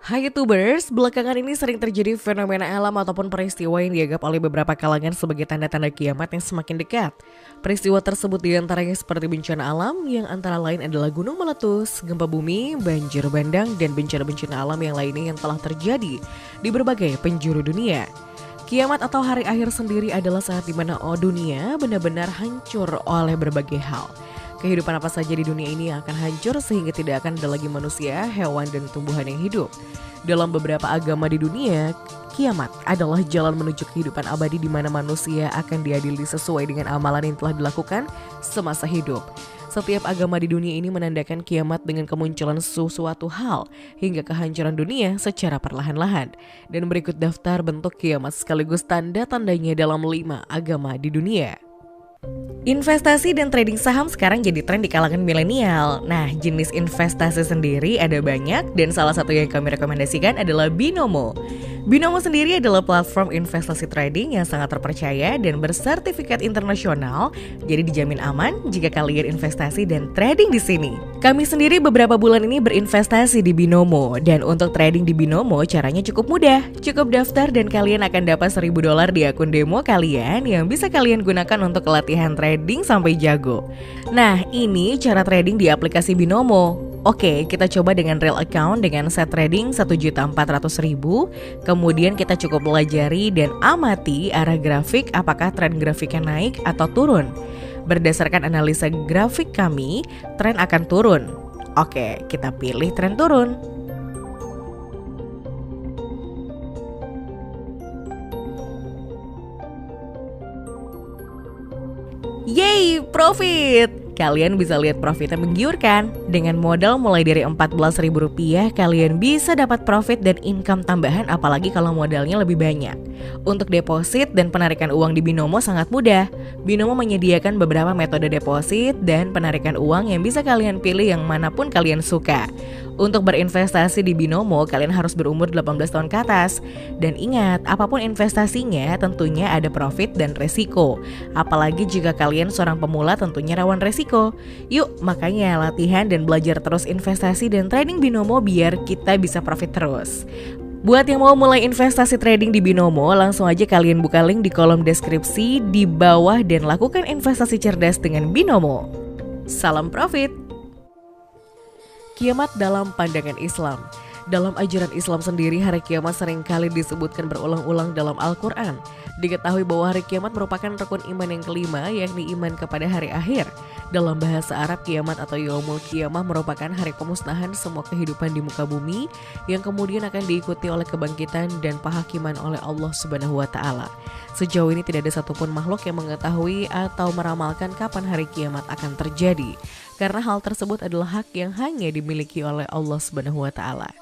Hai YouTubers, belakangan ini sering terjadi fenomena alam ataupun peristiwa yang dianggap oleh beberapa kalangan sebagai tanda-tanda kiamat yang semakin dekat. Peristiwa tersebut diantaranya seperti bencana alam yang antara lain adalah gunung meletus, gempa bumi, banjir bandang, dan bencana-bencana alam yang lainnya yang telah terjadi di berbagai penjuru dunia. Kiamat atau hari akhir sendiri adalah saat dimana dunia benar-benar hancur oleh berbagai hal. Kehidupan apa saja di dunia ini akan hancur sehingga tidak akan ada lagi manusia, hewan, dan tumbuhan yang hidup. Dalam beberapa agama di dunia, kiamat adalah jalan menuju kehidupan abadi di mana manusia akan diadili sesuai dengan amalan yang telah dilakukan semasa hidup. Setiap agama di dunia ini menandakan kiamat dengan kemunculan sesuatu hal hingga kehancuran dunia secara perlahan-lahan. Dan berikut daftar bentuk kiamat sekaligus tanda-tandanya dalam 5 agama di dunia. Investasi dan trading saham sekarang jadi tren di kalangan milenial. Nah, jenis investasi sendiri ada banyak dan salah satu yang kami rekomendasikan adalah Binomo. Binomo sendiri adalah platform investasi trading yang sangat terpercaya dan bersertifikat internasional, jadi dijamin aman jika kalian investasi dan trading di sini. Kami sendiri beberapa bulan ini berinvestasi di Binomo dan untuk trading di Binomo caranya cukup mudah. Cukup daftar dan kalian akan dapat $1.000 di akun demo kalian yang bisa kalian gunakan untuk latihan trading sampai jago. Nah, ini cara trading di aplikasi Binomo. Oke, kita coba dengan real account dengan set trading 1.400.000. Kemudian kita cukup pelajari dan amati arah grafik apakah tren grafiknya naik atau turun. Berdasarkan analisa grafik kami, tren akan turun. Oke, kita pilih tren turun. Yeay, profit! Kalian bisa lihat profitnya menggiurkan. Dengan modal mulai dari Rp14.000, kalian bisa dapat profit dan income tambahan apalagi kalau modalnya lebih banyak. Untuk deposit dan penarikan uang di Binomo sangat mudah. Binomo menyediakan beberapa metode deposit dan penarikan uang yang bisa kalian pilih yang manapun kalian suka. Untuk berinvestasi di Binomo, kalian harus berumur 18 tahun ke atas. Dan ingat, apapun investasinya tentunya ada profit dan resiko. Apalagi jika kalian seorang pemula tentunya rawan resiko. Yuk, makanya latihan dan belajar terus investasi dan trading Binomo biar kita bisa profit terus. Buat yang mau mulai investasi trading di Binomo, langsung aja kalian buka link di kolom deskripsi di bawah dan lakukan investasi cerdas dengan Binomo. Salam profit! Kiamat dalam pandangan Islam. Dalam ajaran Islam sendiri, hari kiamat seringkali disebutkan berulang-ulang dalam Al-Quran. Diketahui bahwa hari kiamat merupakan rukun iman yang kelima, yakni iman kepada hari akhir. Dalam bahasa Arab, kiamat atau yaumul qiyamah merupakan hari pemusnahan semua kehidupan di muka bumi yang kemudian akan diikuti oleh kebangkitan dan penghakiman oleh Allah Subhanahu wa Ta'ala. Sejauh ini tidak ada satupun makhluk yang mengetahui atau meramalkan kapan hari kiamat akan terjadi, karena hal tersebut adalah hak yang hanya dimiliki oleh Allah Subhanahu wa Ta'ala.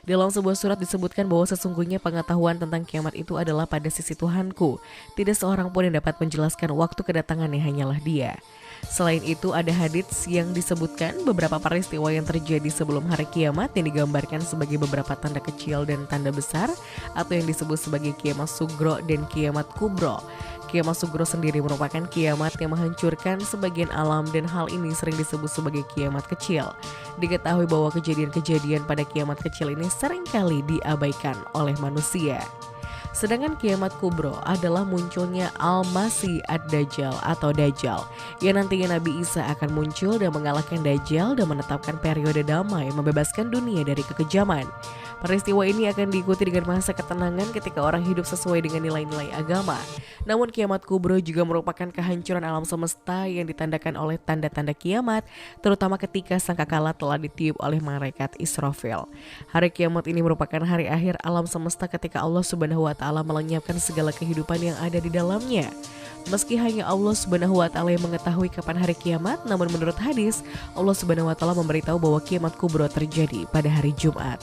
Dalam sebuah surat disebutkan bahwa sesungguhnya pengetahuan tentang kiamat itu adalah pada sisi Tuhanku. Tidak seorang pun yang dapat menjelaskan waktu kedatangannya, hanyalah Dia. Selain itu ada hadits yang disebutkan beberapa peristiwa yang terjadi sebelum hari kiamat yang digambarkan sebagai beberapa tanda kecil dan tanda besar atau yang disebut sebagai kiamat sugro dan kiamat kubro. Kiamat sugro sendiri merupakan kiamat yang menghancurkan sebagian alam dan hal ini sering disebut sebagai kiamat kecil. Diketahui bahwa kejadian-kejadian pada kiamat kecil ini seringkali diabaikan oleh manusia. Sedangkan kiamat kubro adalah munculnya Al-Masih Ad-Dajjal atau Dajjal, yang nantinya Nabi Isa akan muncul dan mengalahkan Dajjal dan menetapkan periode damai membebaskan dunia dari kekejaman. Peristiwa ini akan diikuti dengan masa ketenangan ketika orang hidup sesuai dengan nilai-nilai agama. Namun kiamat kubro juga merupakan kehancuran alam semesta yang ditandakan oleh tanda-tanda kiamat, terutama ketika sangkakala telah ditiup oleh malaikat Israfil. Hari kiamat ini merupakan hari akhir alam semesta ketika Allah Subhanahu wa Ta'ala melenyapkan segala kehidupan yang ada di dalamnya. Meski hanya Allah Subhanahu wa Ta'ala yang mengetahui kapan hari kiamat, namun menurut hadis, Allah Subhanahu wa Ta'ala memberitahu bahwa kiamat kubro terjadi pada hari Jumat.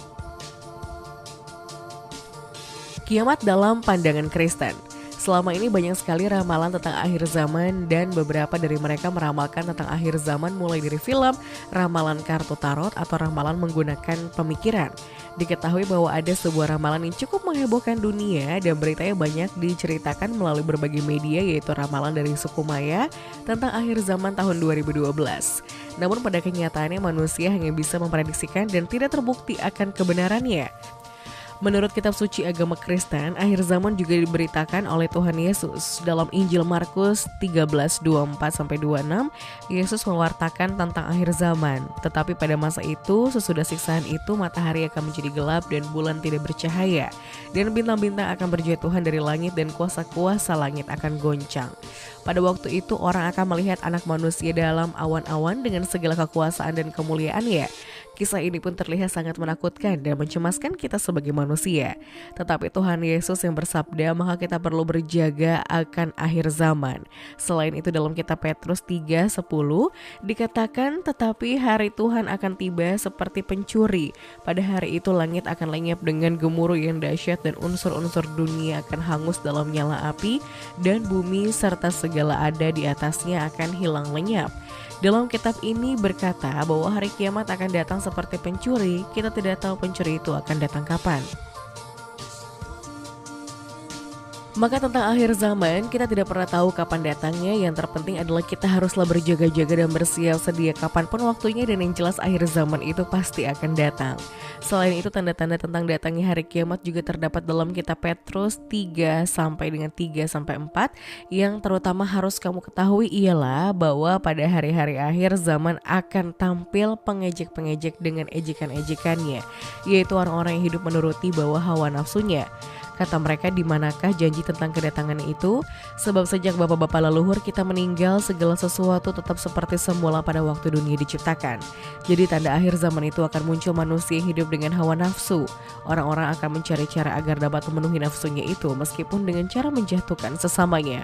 Kiamat dalam pandangan Kristen. Selama ini banyak sekali ramalan tentang akhir zaman dan beberapa dari mereka meramalkan tentang akhir zaman mulai dari film, ramalan kartu tarot atau ramalan menggunakan pemikiran. Diketahui bahwa ada sebuah ramalan yang cukup menghebohkan dunia dan beritanya banyak diceritakan melalui berbagai media, yaitu ramalan dari suku Maya tentang akhir zaman tahun 2012. Namun pada kenyataannya manusia hanya bisa memprediksikan dan tidak terbukti akan kebenarannya. Menurut kitab suci agama Kristen, akhir zaman juga diberitakan oleh Tuhan Yesus. Dalam Injil Markus 13:24-26, Yesus mewartakan tentang akhir zaman. Tetapi pada masa itu, sesudah siksaan itu, matahari akan menjadi gelap dan bulan tidak bercahaya. Dan bintang-bintang akan berjatuhan dari langit dan kuasa-kuasa langit akan goncang. Pada waktu itu orang akan melihat anak manusia dalam awan-awan dengan segala kekuasaan dan kemuliaannya. Kisah ini pun terlihat sangat menakutkan dan mencemaskan kita sebagai manusia. Tetapi Tuhan Yesus yang bersabda, maka kita perlu berjaga akan akhir zaman. Selain itu dalam kitab Petrus 3:10 dikatakan, tetapi hari Tuhan akan tiba seperti pencuri. Pada hari itu langit akan lenyap dengan gemuruh yang dahsyat dan unsur-unsur dunia akan hangus dalam nyala api dan bumi serta segala ada di atasnya akan hilang lenyap. Dalam kitab ini berkata bahwa hari kiamat akan datang seperti pencuri. Kita tidak tahu pencuri itu akan datang kapan. Maka tentang akhir zaman, kita tidak pernah tahu kapan datangnya. Yang terpenting adalah kita haruslah berjaga-jaga dan bersiap sedia kapanpun waktunya. Dan yang jelas akhir zaman itu pasti akan datang. Selain itu tanda-tanda tentang datangnya hari kiamat juga terdapat dalam kitab Petrus 3-3-4. Yang terutama harus kamu ketahui ialah bahwa pada hari-hari akhir zaman akan tampil pengejek-pengejek dengan ejekan-ejekannya, yaitu orang-orang yang hidup menuruti bawah hawa nafsunya. Kata mereka, di manakah janji tentang kedatangan itu? Sebab sejak bapak-bapak leluhur kita meninggal, segala sesuatu tetap seperti semula pada waktu dunia diciptakan. Jadi tanda akhir zaman itu akan muncul manusia yang hidup dengan hawa nafsu. Orang-orang akan mencari cara agar dapat memenuhi nafsunya itu, meskipun dengan cara menjatuhkan sesamanya.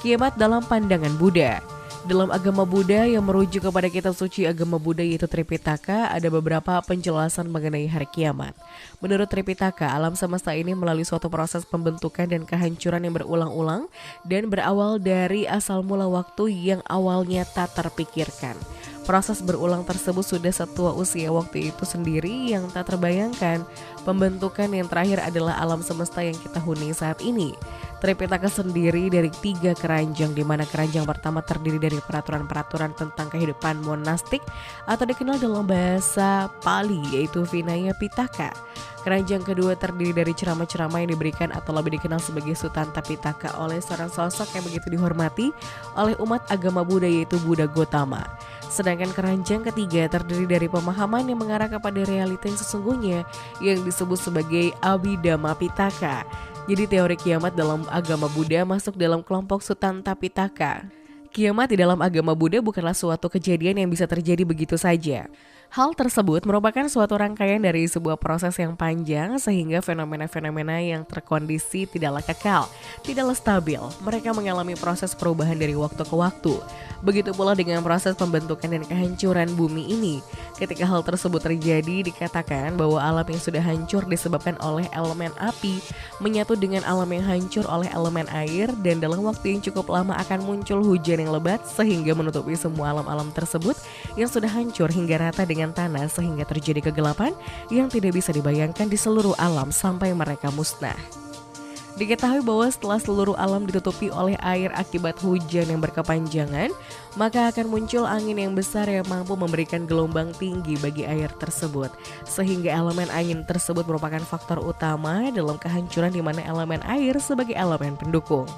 Kiamat dalam pandangan Buddha. Dalam agama Buddha yang merujuk kepada kitab suci agama Buddha yaitu Tripitaka, ada beberapa penjelasan mengenai hari kiamat. Menurut Tripitaka, alam semesta ini melalui suatu proses pembentukan dan kehancuran yang berulang-ulang dan berawal dari asal mula waktu yang awalnya tak terpikirkan. Proses berulang tersebut sudah setua usia waktu itu sendiri yang tak terbayangkan. Pembentukan yang terakhir adalah alam semesta yang kita huni saat ini. Tripitaka sendiri dari 3 keranjang, di mana keranjang pertama terdiri dari peraturan-peraturan tentang kehidupan monastik atau dikenal dalam bahasa Pali yaitu Vinaya Pitaka. Keranjang kedua terdiri dari ceramah-ceramah yang diberikan atau lebih dikenal sebagai Sutanta Pitaka oleh seorang sosok yang begitu dihormati oleh umat agama Buddha yaitu Buddha Gotama. Sedangkan keranjang ketiga terdiri dari pemahaman yang mengarah kepada realita yang sesungguhnya yang disebut sebagai Abhidhamma Pitaka. Jadi teori kiamat dalam agama Buddha masuk dalam kelompok Sutanta Pitaka. Kiamat di dalam agama Buddha bukanlah suatu kejadian yang bisa terjadi begitu saja. Hal tersebut merupakan suatu rangkaian dari sebuah proses yang panjang sehingga fenomena-fenomena yang terkondisi tidaklah kekal, tidaklah stabil. Mereka mengalami proses perubahan dari waktu ke waktu. Begitu pula dengan proses pembentukan dan kehancuran bumi ini. Ketika hal tersebut terjadi, dikatakan bahwa alam yang sudah hancur disebabkan oleh elemen api menyatu dengan alam yang hancur oleh elemen air, dan dalam waktu yang cukup lama akan muncul hujan yang lebat sehingga menutupi semua alam-alam tersebut yang sudah hancur hingga rata dengan tanah sehingga terjadi kegelapan yang tidak bisa dibayangkan di seluruh alam sampai mereka musnah. Diketahui bahwa setelah seluruh alam ditutupi oleh air akibat hujan yang berkepanjangan, maka akan muncul angin yang besar yang mampu memberikan gelombang tinggi bagi air tersebut. Sehingga elemen angin tersebut merupakan faktor utama dalam kehancuran di mana elemen air sebagai elemen pendukung.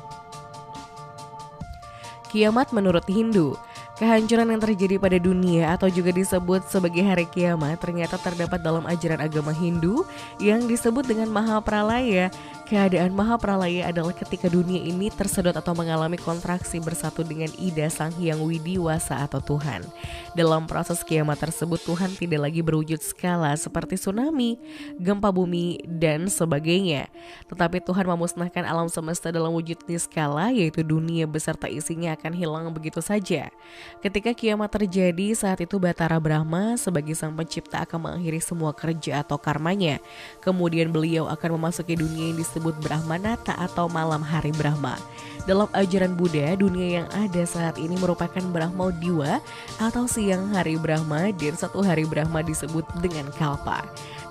Kiamat menurut Hindu. Kehancuran yang terjadi pada dunia atau juga disebut sebagai hari kiamat ternyata terdapat dalam ajaran agama Hindu yang disebut dengan Mahapralaya. Keadaan Mahapralaya adalah ketika dunia ini tersedot atau mengalami kontraksi bersatu dengan Ida Sang Hyang Widiwasa atau Tuhan. Dalam proses kiamat tersebut Tuhan tidak lagi berwujud skala seperti tsunami, gempa bumi, dan sebagainya. Tetapi Tuhan memusnahkan alam semesta dalam wujud niskala, yaitu dunia beserta isinya akan hilang begitu saja. Ketika kiamat terjadi, saat itu Batara Brahma sebagai sang pencipta akan mengakhiri semua kerja atau karmanya. Kemudian beliau akan memasuki dunia yang disebut Brahmanata atau malam hari Brahma. Dalam ajaran Buddha, dunia yang ada saat ini merupakan Brahmodiwa atau siang hari Brahma, dan satu hari Brahma disebut dengan Kalpa.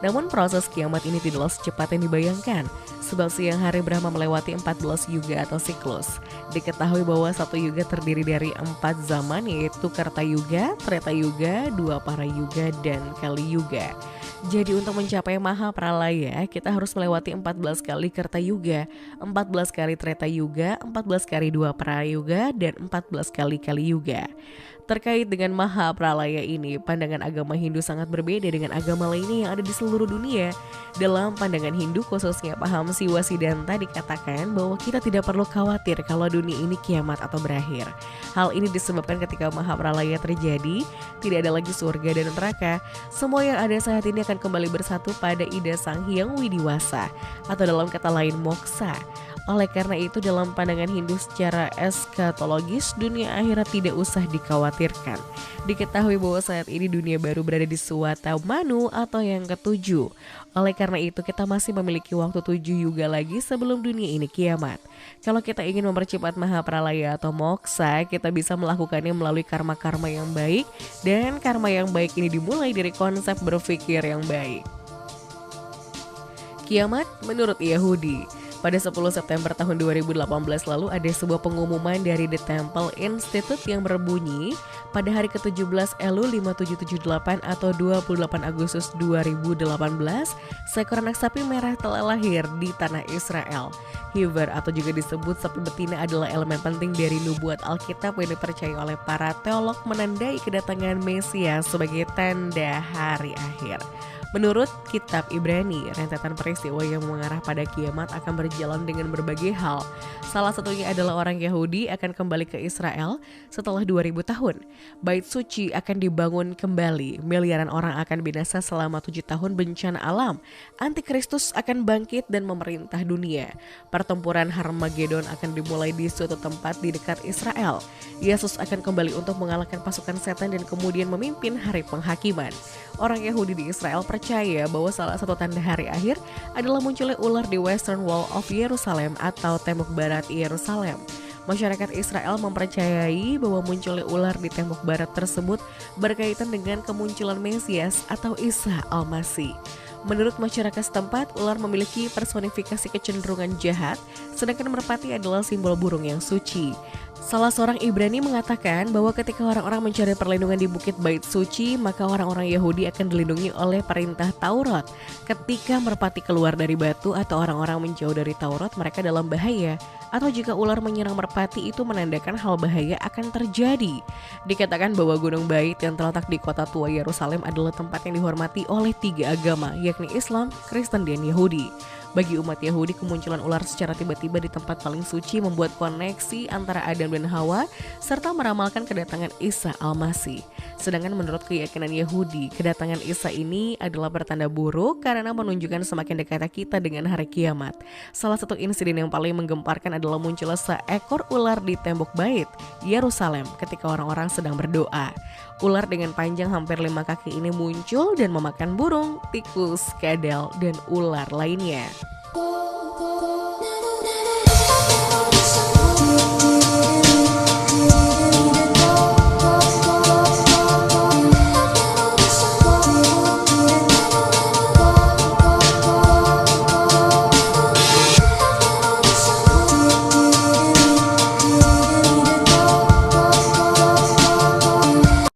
Namun proses kiamat ini tidaklah secepat yang dibayangkan, sebab siang hari Brahma melewati 14 yuga atau siklus. Diketahui bahwa satu yuga terdiri dari 4 zaman, yaitu Karta Yuga, Treta Yuga, Dwapara Yuga, dan Kali Yuga. Jadi untuk mencapai Maha Pralaya, kita harus melewati 14 kali Karta Yuga, 14 kali Treta Yuga, 14 kali Dwapara Yuga, dan 14 kali Kali Yuga. Terkait dengan Maha Pralaya ini, pandangan agama Hindu sangat berbeda dengan agama lainnya yang ada di seluruh dunia. Dalam pandangan Hindu, khususnya paham Siwa Siddhanta, dikatakan bahwa kita tidak perlu khawatir kalau dunia ini kiamat atau berakhir. Hal ini disebabkan ketika Maha Pralaya terjadi, tidak ada lagi surga dan neraka. Semua yang ada saat ini akan kembali bersatu pada Ida Sang Hyang Widiwasa, atau dalam kata lain moksa. Oleh karena itu, dalam pandangan Hindu secara eskatologis, dunia akhirat tidak usah dikhawatirkan. Diketahui bahwa saat ini dunia baru berada di Suwata Manu atau yang ketujuh. Oleh karena itu, kita masih memiliki waktu 7 yuga lagi sebelum dunia ini kiamat. Kalau kita ingin mempercepat Maha Pralaya atau moksa, kita bisa melakukannya melalui karma-karma yang baik, dan karma yang baik ini dimulai dari konsep berpikir yang baik. Kiamat menurut Yahudi. Pada 10 September tahun 2018 lalu ada sebuah pengumuman dari The Temple Institute yang berbunyi, pada hari ke-17 Elul 5778 atau 28 Agustus 2018, seekor anak sapi merah telah lahir di tanah Israel. Heifer atau juga disebut sapi betina adalah elemen penting dari nubuat Alkitab yang dipercaya oleh para teolog menandai kedatangan Mesias sebagai tanda hari akhir. Menurut kitab Ibrani, rentetan peristiwa yang mengarah pada kiamat akan berjalan dengan berbagai hal. Salah satunya adalah orang Yahudi akan kembali ke Israel setelah 2000 tahun. Bait suci akan dibangun kembali, miliaran orang akan binasa selama 7 tahun bencana alam. Antikristus akan bangkit dan memerintah dunia. Pertempuran Harmagedon akan dimulai di suatu tempat di dekat Israel. Yesus akan kembali untuk mengalahkan pasukan setan dan kemudian memimpin hari penghakiman. Orang Yahudi di Israel percaya bahwa salah satu tanda hari akhir adalah munculnya ular di Western Wall of Jerusalem atau tembok barat Yerusalem. Masyarakat Israel mempercayai bahwa munculnya ular di tembok barat tersebut berkaitan dengan kemunculan Mesias atau Isa Al-Masih. Menurut masyarakat setempat, ular memiliki personifikasi kecenderungan jahat, sedangkan merpati adalah simbol burung yang suci. Salah seorang Ibrani mengatakan bahwa ketika orang-orang mencari perlindungan di Bukit Bait Suci, maka orang-orang Yahudi akan dilindungi oleh perintah Taurat. Ketika merpati keluar dari batu atau orang-orang menjauh dari Taurat, mereka dalam bahaya. Atau jika ular menyerang merpati, itu menandakan hal bahaya akan terjadi. Dikatakan bahwa Gunung Bait yang terletak di kota tua Yerusalem adalah tempat yang dihormati oleh 3 agama, yakni Islam, Kristen, dan Yahudi. Bagi umat Yahudi, kemunculan ular secara tiba-tiba di tempat paling suci membuat koneksi antara Adam dan Hawa serta meramalkan kedatangan Isa Al-Masih. Sedangkan menurut keyakinan Yahudi, kedatangan Isa ini adalah pertanda buruk karena menunjukkan semakin dekatnya kita dengan hari kiamat. Salah satu insiden yang paling menggemparkan adalah munculnya seekor ular di tembok bait Yerusalem ketika orang-orang sedang berdoa. Ular dengan panjang hampir 5 kaki ini muncul dan memakan burung, tikus, kadal, dan ular lainnya.